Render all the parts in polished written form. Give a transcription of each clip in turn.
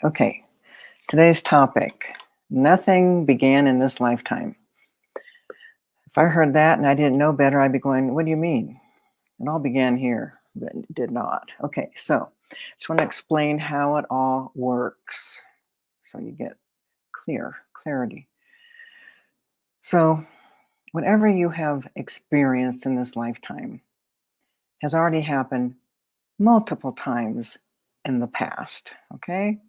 Okay. Today's topic, nothing began in this lifetime. If I heard that and I didn't know better, I'd be going, what do you mean? It all began here, but it did not. Okay, so just want to explain how it all works so you get clarity. So, whatever you have experienced in this lifetime has already happened multiple times in the past, okay?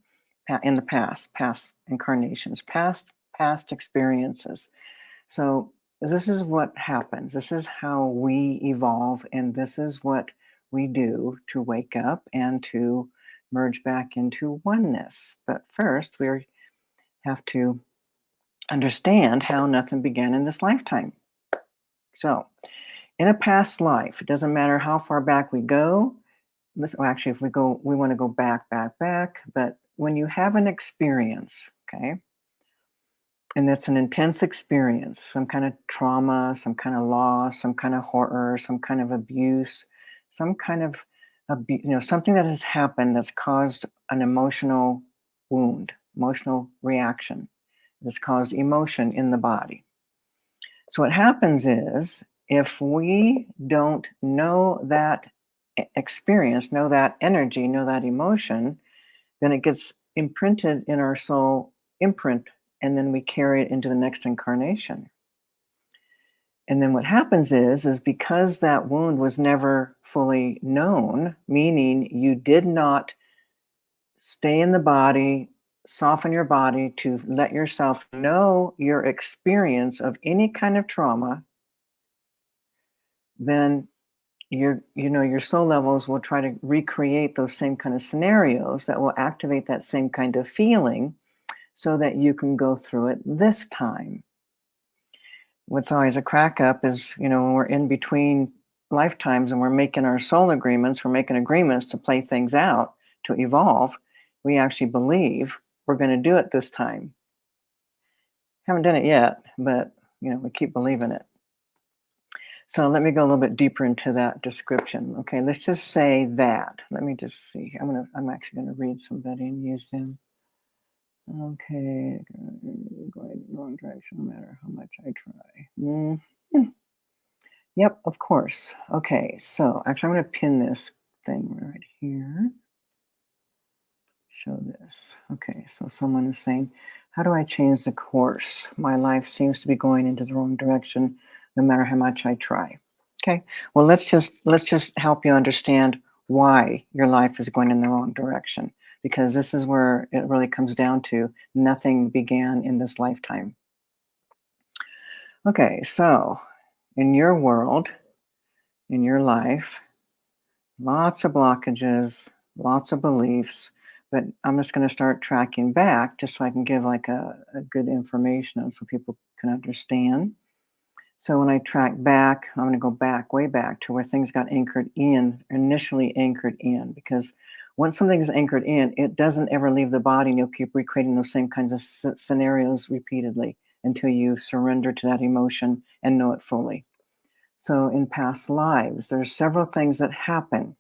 In the past incarnations, past experiences. So this is what happens. This is how we evolve, and this is what we do to wake up and to merge back into oneness. But first, we have to understand how nothing began in this lifetime. So, in a past life, it doesn't matter how far back we go. Actually, if we want to go back. But when you have an experience, okay, and it's an intense experience, some kind of trauma, some kind of loss, some kind of horror, some kind of abuse, some kind of something that has happened that's caused an emotional wound, emotional reaction that's caused emotion in the body. So what happens is if we don't know that experience, know that energy, know that emotion, then it gets imprinted in our soul, and then we carry it into the next incarnation. And then what happens is because that wound was never fully known, meaning you did not stay in the body, soften your body to let yourself know your experience of any kind of trauma, then your soul levels will try to recreate those same kind of scenarios that will activate that same kind of feeling so that you can go through it this time. What's always a crack up is, when we're in between lifetimes and we're making our soul agreements, we're making agreements to play things out, to evolve, we actually believe we're going to do it this time. Haven't done it yet, but we keep believing it. So let me go a little bit deeper into that description. Okay, let's just say that. Let me just see. I'm actually going to read somebody and use them. Okay, going in the wrong direction no matter how much I try. Mm-hmm. Yep, of course. Okay, so actually I'm going to pin this thing right here. Show this. Okay, so someone is saying, how do I change the course? My life seems to be going into the wrong direction no matter how much I try. Okay, well, let's just help you understand why your life is going in the wrong direction, because this is where it really comes down to nothing began in this lifetime. Okay, so in your world, in your life, lots of blockages, lots of beliefs, but I'm just going to start tracking back just so I can give like a good information so people can understand. So when I track back, I'm going to go back, way back to where things got initially anchored in, because once something is anchored in, it doesn't ever leave the body, and you'll keep recreating those same kinds of scenarios repeatedly until you surrender to that emotion and know it fully. So in past lives, there's several things that happen.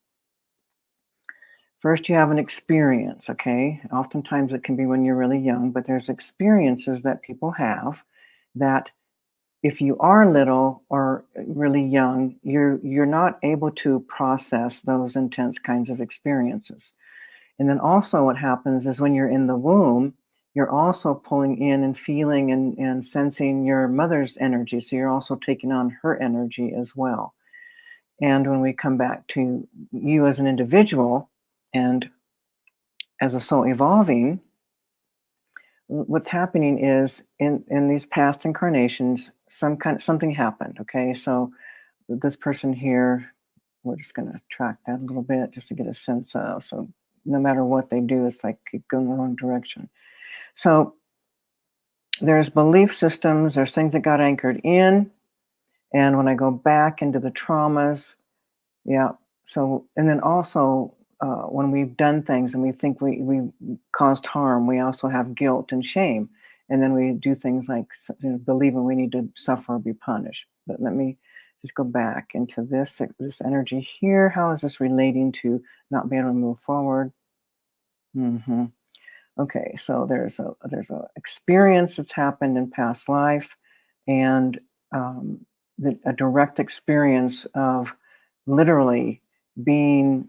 First, you have an experience, okay? Oftentimes it can be when you're really young, but there's experiences that people have that if you are little or really young, you're not able to process those intense kinds of experiences. And then also what happens is when you're in the womb, you're also pulling in and feeling and sensing your mother's energy. So you're also taking on her energy as well. And when we come back to you as an individual and as a soul evolving, what's happening is in these past incarnations, something happened. Okay, so this person here, we're just going to track that a little bit just to get a sense of. So no matter what they do, it's like keep going the wrong direction. So there's belief systems, there's things that got anchored in, and when I go back into the traumas, yeah. So and then also. When we've done things and we think we caused harm, we also have guilt and shame. And then we do things like believing we need to suffer or be punished. But let me just go back into this energy here. How is this relating to not being able to move forward? Okay, so there's a experience that's happened in past life, and a direct experience of literally being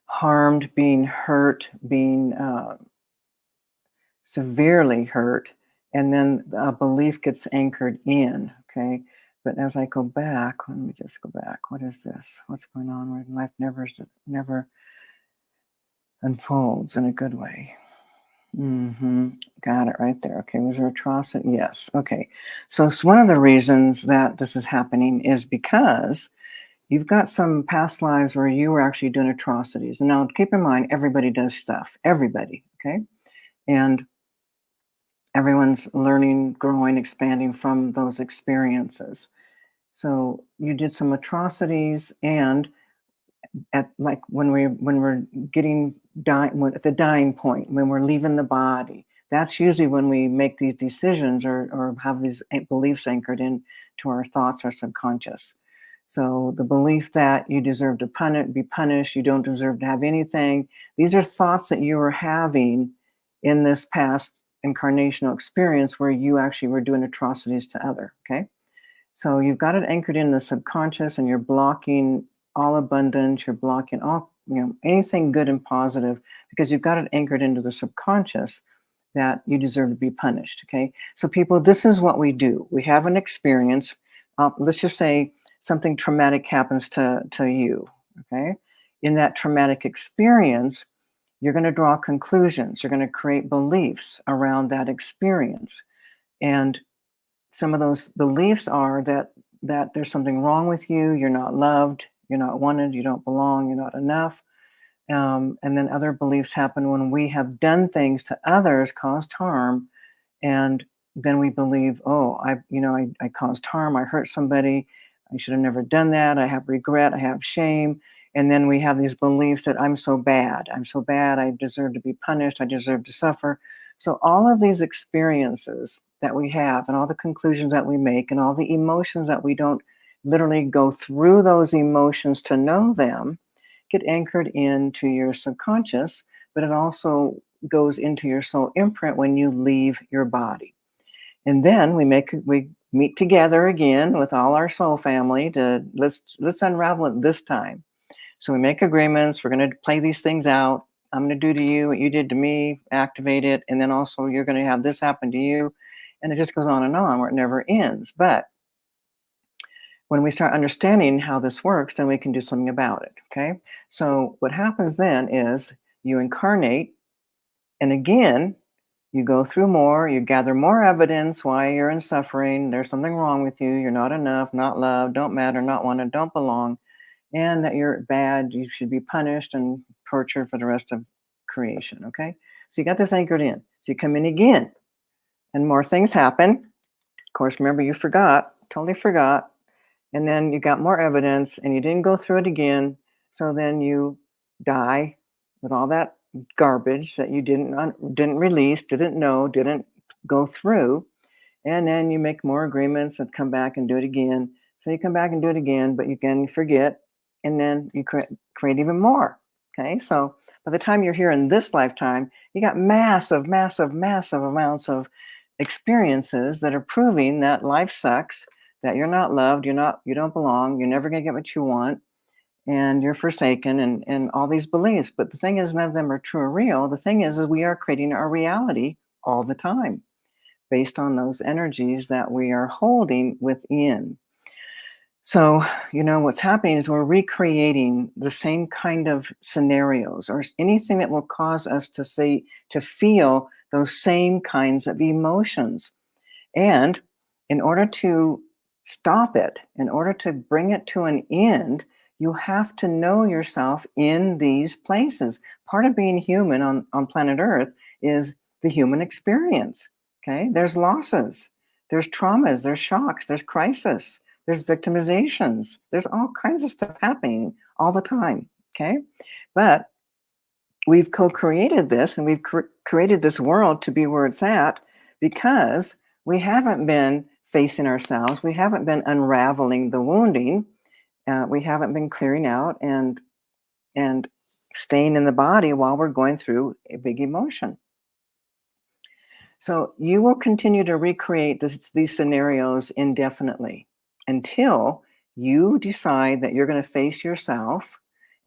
harmed, being hurt, being severely hurt, and then a belief gets anchored in. Okay, but as I go back, let me just go back. What is this? What's going on? Where life never unfolds in a good way. Got it right there. Okay, was there atrocity? Yes. Okay. So it's one of the reasons that this is happening is because you've got some past lives where you were actually doing atrocities. And now keep in mind, everybody does stuff. Everybody. Okay. And everyone's learning, growing, expanding from those experiences. So you did some atrocities, and at like when we're getting dying at the dying point, when we're leaving the body, that's usually when we make these decisions or have these beliefs anchored in to our thoughts, our subconscious. So the belief that you deserve to be punished, you don't deserve to have anything, these are thoughts that you were having in this past incarnational experience where you actually were doing atrocities to other. Okay, so you've got it anchored in the subconscious, and you're blocking all abundance, you're blocking all, anything good and positive, because you've got it anchored into the subconscious that you deserve to be punished. Okay. So people, this is what we do. We have an experience. Let's just say something traumatic happens to you. Okay. In that traumatic experience, you're going to draw conclusions. You're going to create beliefs around that experience. And some of those beliefs are that there's something wrong with you, you're not loved, you're not wanted, you don't belong, you're not enough. And then other beliefs happen when we have done things to others, caused harm, and then we believe, oh, I caused harm, I hurt somebody, I should have never done that, I have regret, I have shame. And then we have these beliefs that I'm so bad, I deserve to be punished, I deserve to suffer. So all of these experiences that we have, and all the conclusions that we make, and all the emotions that we don't literally go through those emotions to know them, get anchored into your subconscious, but it also goes into your soul imprint when you leave your body. And then we meet together again with all our soul family to let's unravel it this time. So we make agreements, we're going to play these things out. I'm going to do to you what you did to me, activate it, and then also you're going to have this happen to you. And it just goes on where it never ends. But when we start understanding how this works, then we can do something about it. Okay. So what happens then is you incarnate, and again, you go through more, you gather more evidence why you're in suffering. There's something wrong with you. You're not enough, not loved, don't matter, not wanted, don't belong, and that you're bad. You should be punished and tortured for the rest of creation. Okay. So you got this anchored in. So you come in again, and more things happen. Of course, remember, you totally forgot. And then you got more evidence and you didn't go through it again. So then you die with all that garbage that you didn't release, didn't know, didn't go through. And then you make more agreements and come back and do it again. So you come back and do it again, but you forget, and then you create even more. Okay, so by the time you're here in this lifetime, you got massive, massive, massive amounts of experiences that are proving that life sucks, that you're not loved, you don't belong, you're never going to get what you want, and you're forsaken, and all these beliefs. But the thing is, none of them are true or real. The thing is we are creating our reality all the time based on those energies that we are holding within. So, what's happening is we're recreating the same kind of scenarios or anything that will cause us to feel those same kinds of emotions. And in order to stop it, in order to bring it to an end, you have to know yourself in these places. Part of being human on planet Earth is the human experience. Okay, there's losses, there's traumas, there's shocks, there's crisis, there's victimizations, there's all kinds of stuff happening all the time. Okay, but we've co-created this, and we've created this world to be where it's at because we haven't been facing ourselves. We haven't been unraveling the wounding. We haven't been clearing out and staying in the body while we're going through a big emotion. So you will continue to recreate these scenarios indefinitely until you decide that you're going to face yourself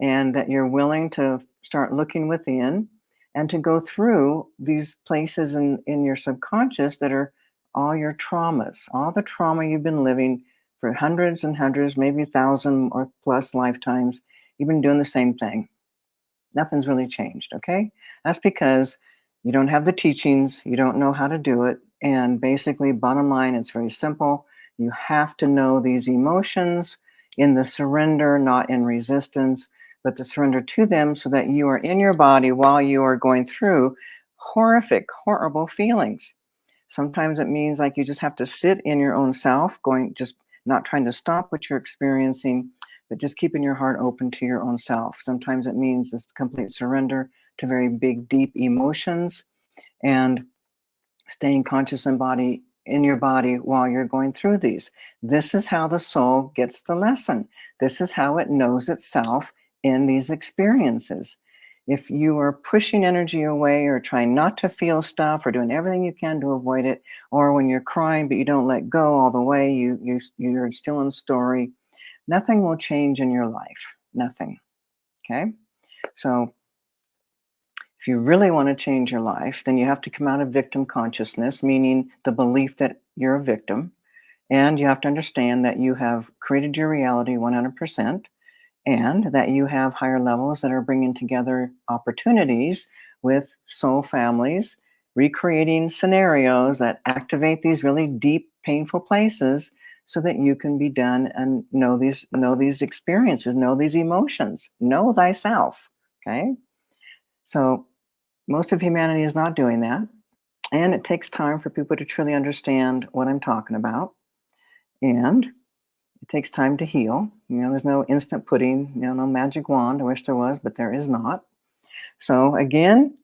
and that you're willing to start looking within and to go through these places in your subconscious that are all your traumas, all the trauma you've been living for hundreds and hundreds, maybe 1,000 or plus lifetimes. You've been doing the same thing. Nothing's really changed, okay? That's because you don't have the teachings, you don't know how to do it, and basically, bottom line, it's very simple. You have to know these emotions in the surrender, not in resistance, but the surrender to them so that you are in your body while you are going through horrific, horrible feelings. Sometimes it means like you just have to sit in your own self, just not trying to stop what you're experiencing, but just keeping your heart open to your own self. Sometimes it means this complete surrender to very big, deep emotions and staying conscious in your body while you're going through these. This is how the soul gets the lesson. This is how it knows itself in these experiences. If you are pushing energy away or trying not to feel stuff or doing everything you can to avoid it, or when you're crying but you don't let go all the way, you're still in story, nothing will change in your life. Nothing. Okay? So if you really want to change your life, then you have to come out of victim consciousness, meaning the belief that you're a victim. And you have to understand that you have created your reality 100%, and that you have higher levels that are bringing together opportunities with soul families, recreating scenarios that activate these really deep, painful places so that you can be done and know these experiences, know these emotions, know thyself. Okay? So most of humanity is not doing that. And it takes time for people to truly understand what I'm talking about. And it takes time to heal. There's no instant pudding, no magic wand. I wish there was, but there is not. So again,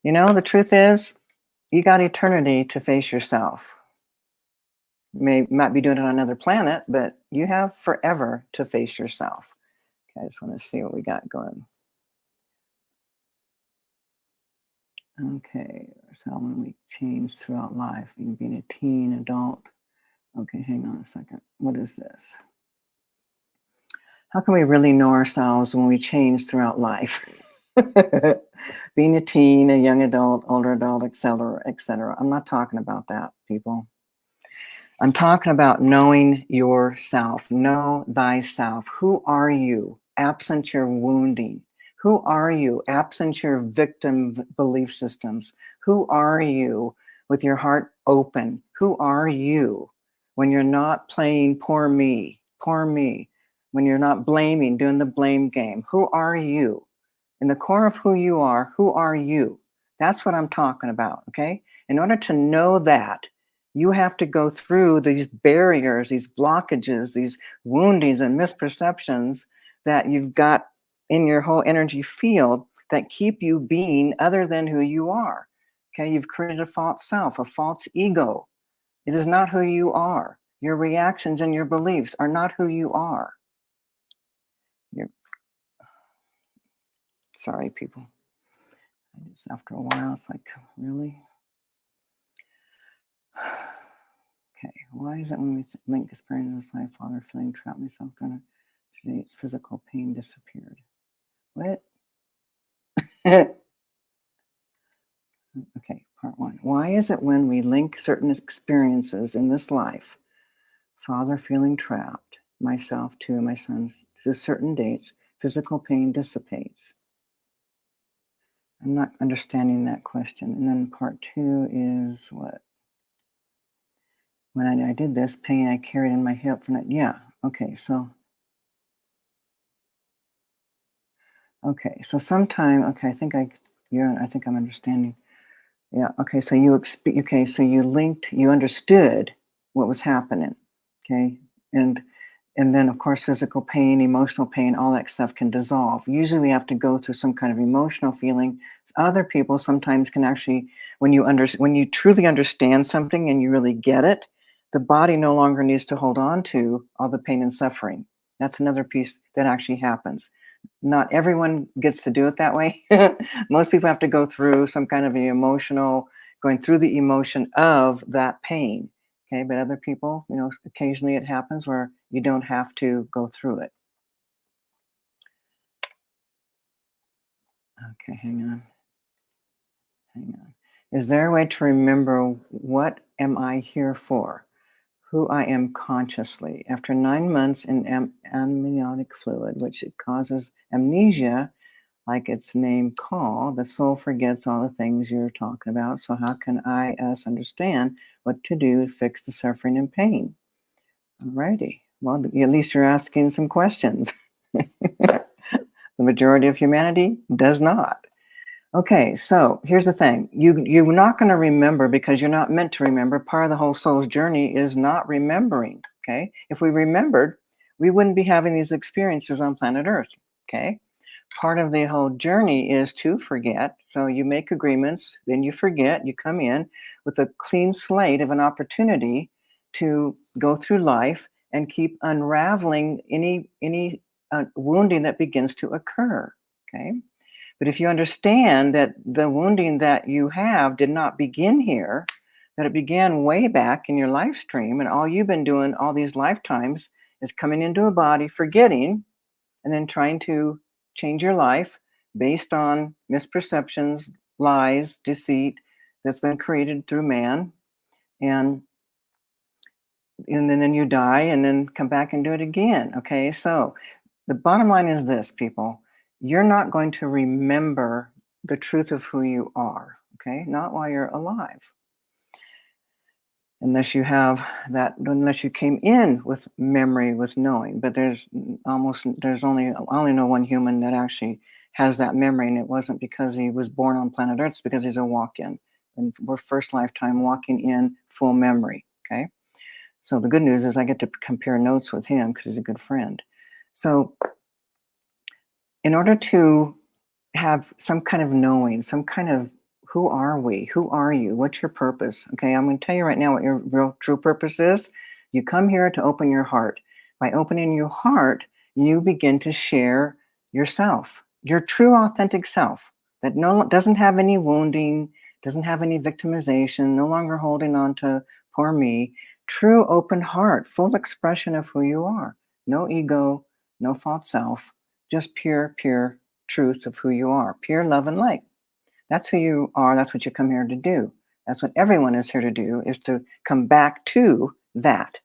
the truth is you got eternity to face yourself. You might be doing it on another planet, but you have forever to face yourself. Okay, I just want to see what we got going. Okay, so when we change throughout life, being a teen, adult. Okay, hang on a second. What is this? How can we really know ourselves when we change throughout life? Being a teen, a young adult, older adult, etc., etc. I'm not talking about that, people. I'm talking about knowing yourself. Know thyself. Who are you, absent your wounding? Who are you, absent your victim belief systems? Who are you with your heart open? Who are you when you're not playing poor me, when you're not blaming, doing the blame game? Who are you? In the core of who you are, who are you? That's what I'm talking about, okay? In order to know that, you have to go through these barriers, these blockages, these woundings and misperceptions that you've got in your whole energy field that keep you being other than who you are. Okay, you've created a false self, a false ego. It is not who you are. Your reactions and your beliefs are not who you are. Sorry, people. After a while, it's like, really? Okay, why is it when we link experience in this life, Father, feeling trapped myself done today's physical pain disappeared? What? Okay, part one. Why is it when we link certain experiences in this life, Father feeling trapped, myself to my sons, to certain dates, physical pain dissipates? I'm not understanding that question. And then part two is what? When I did this, pain I carried in my hip for night. Yeah. Okay. So sometime. Okay. I think I'm understanding. Yeah. Okay. So you linked. You understood what was happening. Okay. And then of course physical pain, emotional pain, all that stuff can dissolve. Usually we have to go through some kind of emotional feeling. Other people sometimes can actually, when you truly understand something and you really get it, the body no longer needs to hold on to all the pain and suffering. That's another piece that actually happens. Not everyone gets to do it that way. Most people have to go through some kind of going through the emotion of that pain. Okay, but other people, occasionally it happens where you don't have to go through it. Okay, hang on. Hang on. Is there a way to remember what am I here for? Who I am consciously? After 9 months in amniotic fluid, which it causes amnesia, like its name call, the soul forgets all the things you're talking about. So how can us understand what to do to fix the suffering and pain? Alrighty. Well, at least you're asking some questions. The majority of humanity does not. Okay, so here's the thing. You're not going to remember because you're not meant to remember. Part of the whole soul's journey is not remembering. Okay? If we remembered, we wouldn't be having these experiences on planet Earth. Okay? Part of the whole journey is to forget. So you make agreements, then you forget, you come in with a clean slate of an opportunity to go through life and keep unraveling any wounding that begins to occur. Okay? But if you understand that the wounding that you have did not begin here, that it began way back in your life stream, and all you've been doing all these lifetimes is coming into a body, forgetting, and then trying to change your life based on misperceptions, lies, deceit that's been created through man, and then you die and then come back and do it again. Okay, so the bottom line is this, people: you're not going to remember the truth of who you are. Okay, not while you're alive, unless you have that, unless you came in with memory, with knowing. But there's only I only know one human that actually has that memory, and it wasn't because he was born on planet Earth. It's because he's a walk-in, and we're first lifetime walking in full memory. Okay, so the good news is I get to compare notes with him because he's a good friend. So in order to have some kind of knowing, some kind of who are we? Who are you? What's your purpose? Okay, I'm going to tell you right now what your real true purpose is. You come here to open your heart. By opening your heart, you begin to share yourself, your true authentic self that doesn't have any wounding, doesn't have any victimization, no longer holding on to poor me. True open heart, full expression of who you are. No ego, no false self, just pure truth of who you are, pure love and light. That's who you are. That's what you come here to do. That's what everyone is here to do, is to come back to that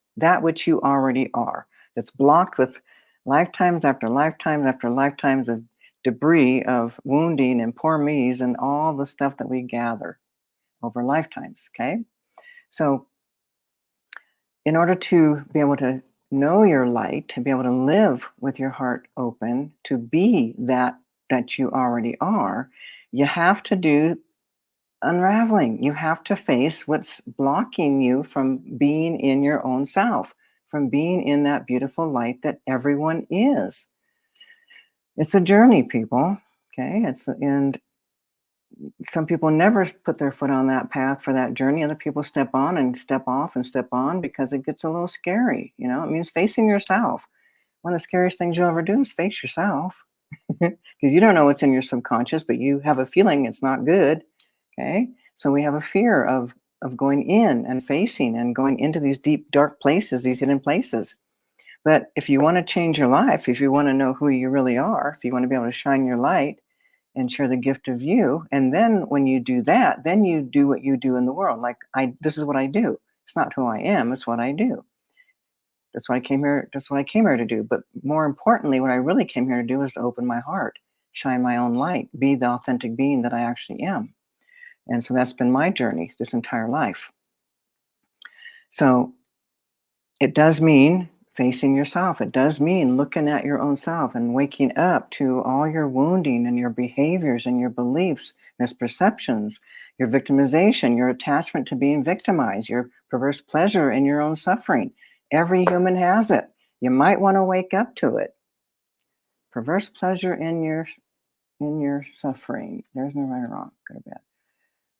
which you already are. That's blocked with lifetimes after lifetimes after lifetimes of debris of wounding and poor me's and all the stuff that we gather over lifetimes. Okay. So in order to be able to know your light, to be able to live with your heart open, to be that you already are, you have to do unraveling. You have to face what's blocking you from being in your own self, from being in that beautiful light that everyone is. It's a journey, people. Okay, and some people never put their foot on that path for that journey. Other people step on and step off and step on because it gets a little scary. It means facing yourself. One of the scariest things you'll ever do is face yourself, because you don't know what's in your subconscious, but you have a feeling it's not good. Okay, so we have a fear of going in and facing and going into these deep, dark places, these hidden places. But if you want to change your life, if you want to know who you really are, if you want to be able to shine your light and share the gift of you, and then when you do that, then you do what you do in the world. Like this is what I do. It's not who I am, it's what I do. That's what I came here. That's what I came here to do. But more importantly, what I really came here to do is to open my heart, shine my own light, be the authentic being that I actually am. And so that's been my journey this entire life. So it does mean facing yourself. It does mean looking at your own self and waking up to all your wounding and your behaviors and your beliefs, misperceptions, your victimization, your attachment to being victimized, your perverse pleasure in your own suffering. Every human has it. You might want to wake up to it. Perverse pleasure in your suffering. There's no right or wrong, good or bad.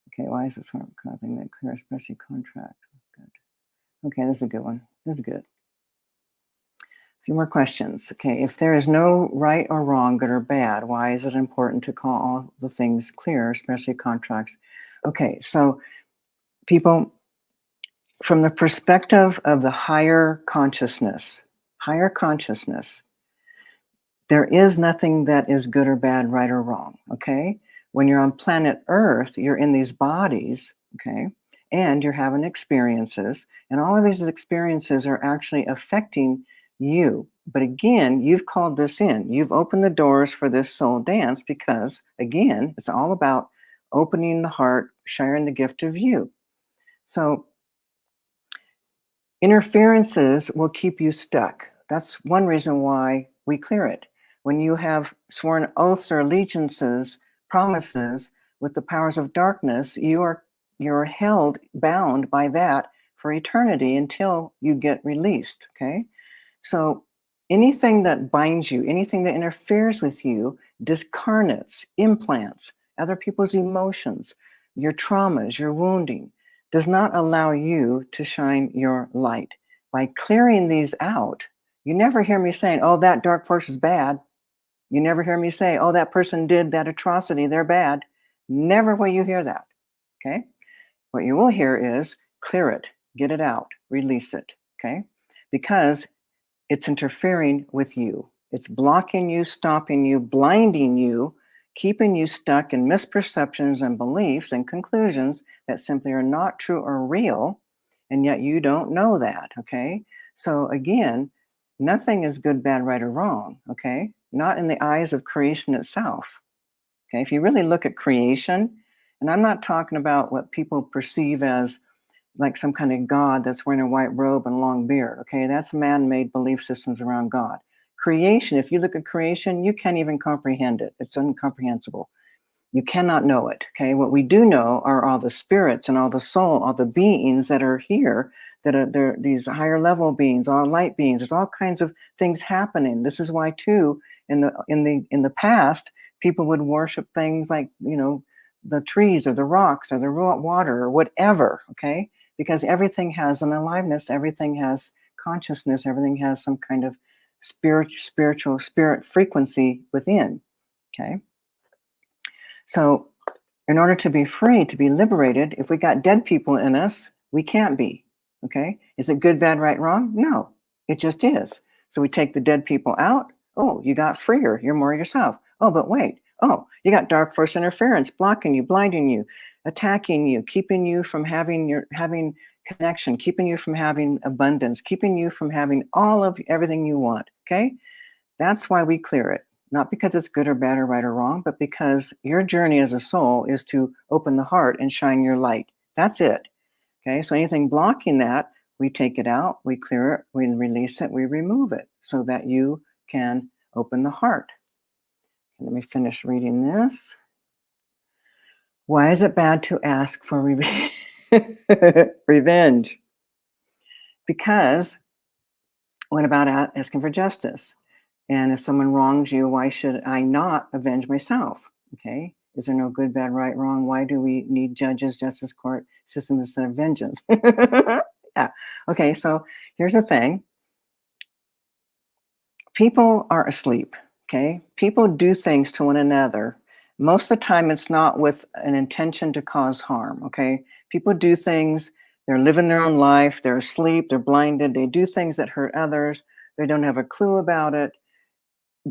Okay, why is this hard? Copying that clear, especially contract. Good. Okay, this is a good one. This is good. few more questions. Okay, if there is no right or wrong, good or bad, why is it important to call all the things clear, especially contracts? Okay, so people, from the perspective of the higher consciousness, there is nothing that is good or bad, right or wrong. Okay, when you're on planet Earth, you're in these bodies. Okay, and you're having experiences, and all of these experiences are actually affecting you. But again, you've called this in. You've opened the doors for this soul dance because, again, it's all about opening the heart, sharing the gift of you. So interferences will keep you stuck. That's one reason why we clear it. When you have sworn oaths or allegiances, promises with the powers of darkness, you're held bound by that for eternity until you get released. Okay? So anything that binds you, anything that interferes with you, discarnates, implants other people's emotions, your traumas, your wounding, does not allow you to shine your light. By clearing these out, you never hear me saying, oh, that dark force is bad. You never hear me say, oh, that person did that atrocity, they're bad. Never will you hear that. Okay? What you will hear is clear it, get it out, release it. Okay? Because it's interfering with you. It's blocking you, stopping you, blinding you, keeping you stuck in misperceptions and beliefs and conclusions that simply are not true or real, and yet you don't know that, okay? So again, nothing is good, bad, right, or wrong, okay? Not in the eyes of creation itself, okay? If you really look at creation, and I'm not talking about what people perceive as like some kind of God that's wearing a white robe and long beard. Okay, that's man-made belief systems around God. Creation, if you look at creation, you can't even comprehend it. It's incomprehensible. You cannot know it. Okay, what we do know are all the spirits and all the soul, all the beings that are here, that are there, these higher level beings, all light beings. There's all kinds of things happening. This is why, too, in the past, people would worship things like the trees or the rocks or the water or whatever. Okay, because everything has an aliveness, everything has consciousness, everything has some kind of spiritual spirit frequency within. Okay. So in order to be free, to be liberated, if we got dead people in us, we can't be. Okay. Is it good, bad, right, wrong? No, it just is. So we take the dead people out. Oh, you got freer. You're more yourself. Oh, but wait. Oh, you got dark force interference, blocking you, blinding you, attacking you, keeping you from having connection, keeping you from having abundance, keeping you from having all of everything you want. Okay. That's why we clear it. Not because it's good or bad or right or wrong, but because your journey as a soul is to open the heart and shine your light. That's it. Okay. So anything blocking that, we take it out, we clear it, we release it, we remove it so that you can open the heart. Let me finish reading this. Why is it bad to ask for revenge? Because what about asking for justice? And if someone wrongs you, why should I not avenge myself? Okay. Is there no good, bad, right, wrong? Why do we need judges, justice, court systems instead of vengeance? Yeah. Okay. So here's the thing. People are asleep. Okay. People do things to one another. Most of the time, it's not with an intention to cause harm. Okay. People do things. They're living their own life. They're asleep. They're blinded. They do things that hurt others. They don't have a clue about it.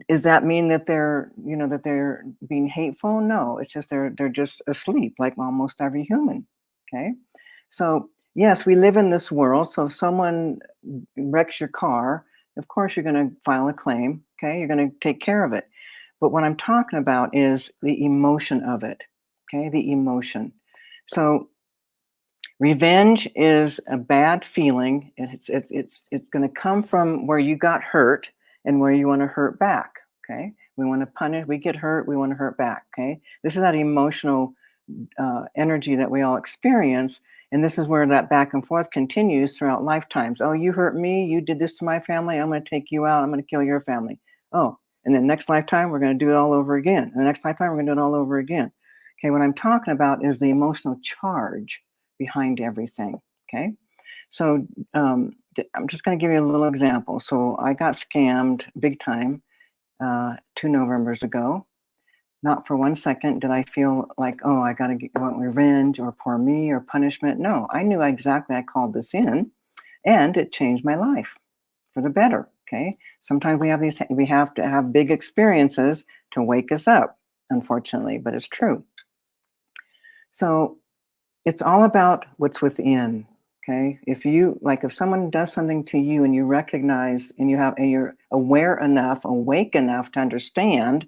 Does that mean that they're being hateful? No, it's just they're just asleep, like almost every human. Okay, so yes, we live in this world. So if someone wrecks your car, of course you're going to file a claim. Okay, you're going to take care of it. But what I'm talking about is the emotion of it. Okay, the emotion. So revenge is a bad feeling. It's going to come from where you got hurt and where you want to hurt back. Okay, we want to punish. We get hurt. We want to hurt back. Okay, this is that emotional energy that we all experience, and this is where that back and forth continues throughout lifetimes. Oh, you hurt me. You did this to my family. I'm going to take you out. I'm going to kill your family. Oh, and then next lifetime we're going to do it all over again. And the next lifetime we're going to do it all over again. Okay, what I'm talking about is the emotional charge behind everything. Okay, so I'm just going to give you a little example. So I got scammed big time 2 Novembers ago. Not for 1 second did I feel like, oh, I got to want revenge or poor me or punishment. No, I knew exactly I called this in, and it changed my life for the better. Okay. Sometimes we have to have big experiences to wake us up, unfortunately, but it's true. So it's all about what's within. Okay. If someone does something to you and you recognize and you're aware enough, awake enough to understand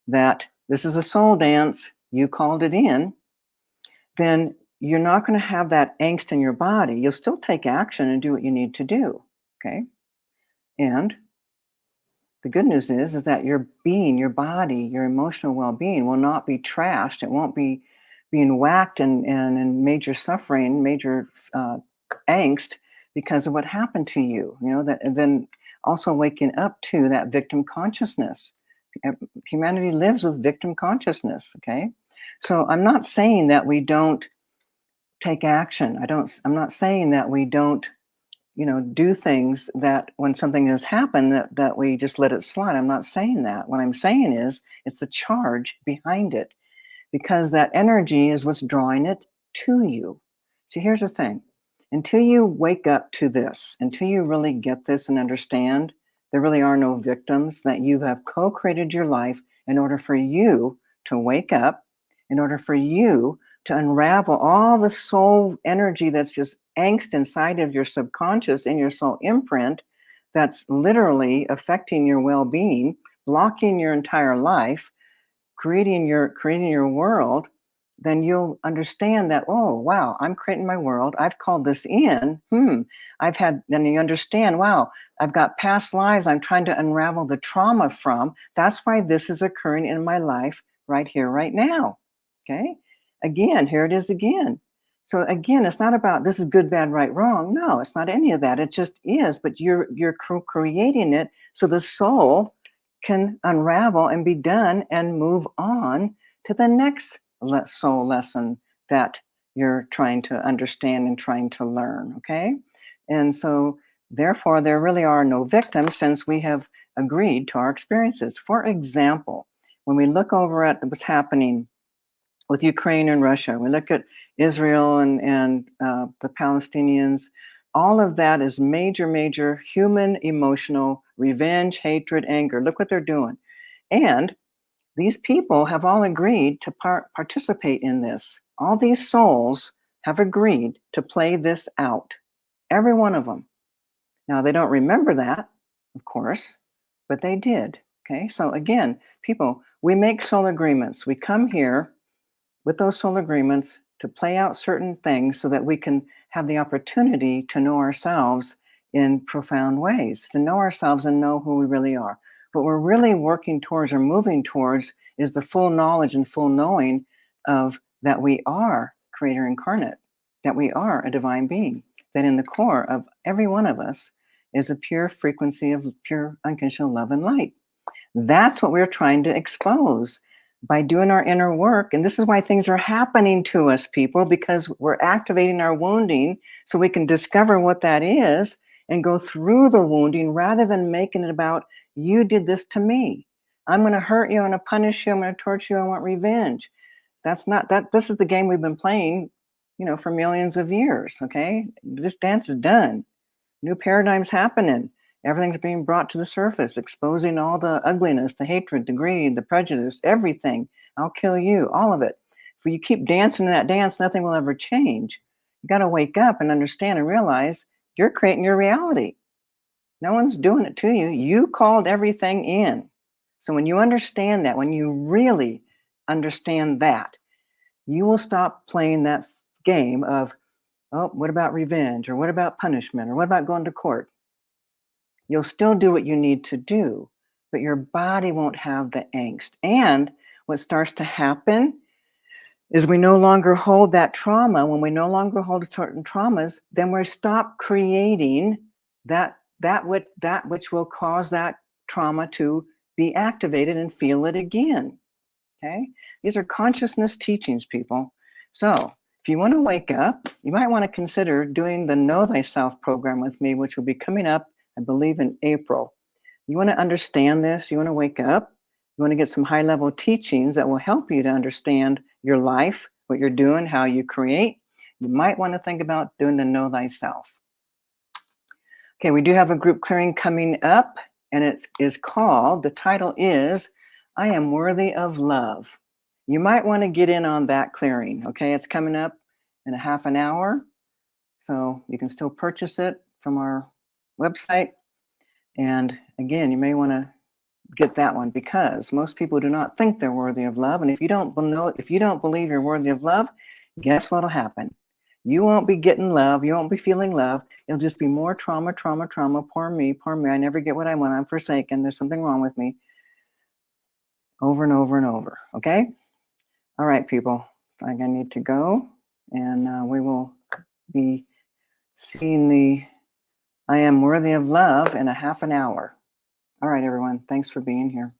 that this is a soul dance, you called it in, then you're not going to have that angst in your body. You'll still take action and do what you need to do. Okay. And the good news is that your being, your body, your emotional well-being will not be trashed. It won't be being whacked and in major suffering, major angst because of what happened to you. And then also waking up to that victim consciousness. Humanity lives with victim consciousness. Okay, so I'm not saying that we don't take action. I'm not saying that we don't do things that when something has happened that we just let it slide. I'm not saying that. What I'm saying is it's the charge behind it, because that energy is what's drawing it to you. See, here's the thing. Until you wake up to this, until you really get this and understand there really are no victims, that you have co-created your life in order for you to wake up, in order for you to unravel all the soul energy that's just angst inside of your subconscious and your soul imprint that's literally affecting your well-being, blocking your entire life, creating your world, then you'll understand that, oh, wow, I'm creating my world. I've called this in. Then you understand, wow, I've got past lives I'm trying to unravel the trauma from. That's why this is occurring in my life right here, right now. Okay. Again, here it is again. So again, it's not about this is good, bad, right, wrong. No, it's not any of that. It just is, but you're creating it so the soul can unravel and be done and move on to the next soul lesson that you're trying to understand and trying to learn. Okay. And so therefore there really are no victims, since we have agreed to our experiences. For example, when we look over at what's happening with Ukraine and Russia, we look at Israel and the Palestinians, all of that is major human emotional revenge, hatred, anger. Look what they're doing. And these people have all agreed to participate in this. All these souls have agreed to play this out. Every one of them. Now, they don't remember that, of course, but they did. Okay, so again, people, we make soul agreements. We come here with those soul agreements to play out certain things so that we can have the opportunity to know ourselves in profound ways, to know ourselves and know who we really are. What we're really working towards or moving towards is the full knowledge and full knowing of that we are creator incarnate, that we are a divine being, that in the core of every one of us is a pure frequency of pure unconditional love and light. That's what we're trying to expose by doing our inner work. And this is why things are happening to us, people, because we're activating our wounding so we can discover what that is and go through the wounding rather than making it about, you did this to me. I'm going to hurt you. I'm going to punish you. I'm going to torture you. I want revenge. That's not that. This is the game we've been playing, for millions of years. Okay. This dance is done. New paradigms happening. Everything's being brought to the surface, exposing all the ugliness, the hatred, the greed, the prejudice, everything. I'll kill you, all of it. If you keep dancing that dance, nothing will ever change. You got to wake up and understand and realize you're creating your reality. No one's doing it to you. You called everything in. So when you understand that, when you really understand that, you will stop playing that game of, oh, what about revenge? Or what about punishment? Or what about going to court? You'll still do what you need to do, but your body won't have the angst. And what starts to happen is we no longer hold that trauma. When we no longer hold certain traumas, then we stop creating that which will cause that trauma to be activated and feel it again. Okay? These are consciousness teachings, people. So If you want to wake up, you might want to consider doing the Know Thyself program with me, which will be coming up, I believe, in April. You want to understand this, you want to wake up, you want to get some high-level teachings that will help you to understand your life, what you're doing, how you create. You might want to think about doing the Know Thyself. Okay, we do have a group clearing coming up, and it is called, the title is, I Am Worthy of Love. You might want to get in on that clearing, okay? It's coming up in a half an hour, so you can still purchase it from our website. And again, you may want to get that one because most people do not think they're worthy of love. And if you don't believe you're worthy of love, guess what'll happen? You won't be getting love. You won't be feeling love. It'll just be more trauma, trauma, trauma. Poor me, poor me. I never get what I want. I'm forsaken. There's something wrong with me. Over and over and over. Okay? All right, people. I need to go. And we will be seeing the I Am Worthy of Love in a half an hour. All right, everyone. Thanks for being here.